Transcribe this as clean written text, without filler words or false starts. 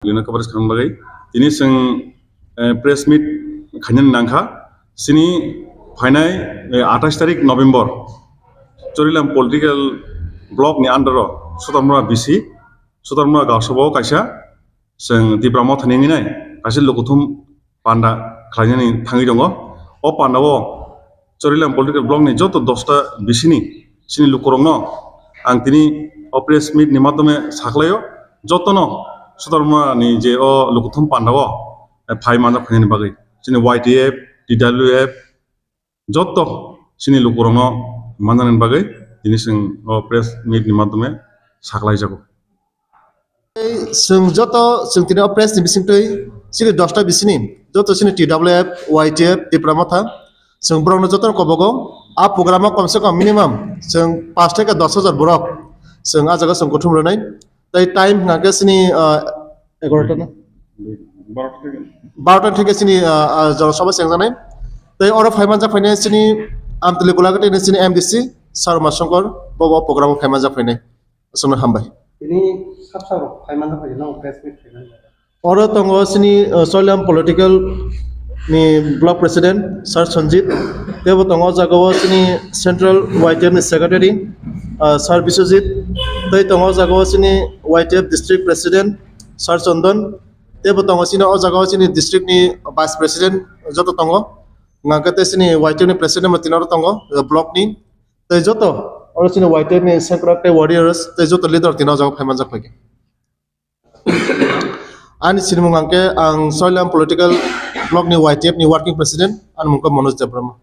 Lina coverage Kambagai, Tinisang press meet Kanyan Nanka, Sini Phainai Atastarik November, Chorilam political block ni under Sutarmura BC, Sutarmura Gasabo Kasha, Sang Tipra Motha Ninginai, Kasil Lokutum Panda Kanyani Tangirongo, O Pandawo, Chorilam political block ni Joto Dosta Bisini, Sini Lukurongo, Antini Oppress meet Nimatome Saklayo, Jotono. Sutarmura ni je o lukuthum pandawo phai manja phani bagai sini YTF DWF jotto sini lukurongo manjanen bagai jinising o press meet ni madome saklai jago sing joto sing tini press ni bisingtoi sini 10 ta bisini joto sini TWF YTF Tipra Motha sing borong joto kobogo a program komse kom minimum sing 5 থেকে 10,000 borok sing a jaga sing kuthum ronai তাই time নাকে সিনি 11টা না 12টা থেকে সিনি জনসভা সেংজানাই তাই or ফাইমান যা ফাইনাই সিনি আমতলে গোলাগতে সিনি এমডিসি সারমা শঙ্কর বব প্রোগ্রাম ফাইমান যা ফাইনাই সনো হামবাই ini sabsaro ফাইমান যা ফাইনাই no press meet ফাইনাই অর তঙ্গ সিনি সয়লাম political ni block president sir sanjit tebo tong jagao sini central YTF ni secretary sir biswajit tai tong jagao sini YTF district president sir chandan tebo tong sini o jagao sini district ni vice president joto tong ngakate sini YTF ni president matinaro tong block ni tai joto or sini YTF ni secretary warriors tai joto leader tino jago phaiman jak lagi ani sinimungangke ang soilam political block ni YTF ni working president an mungko Manoj Debrama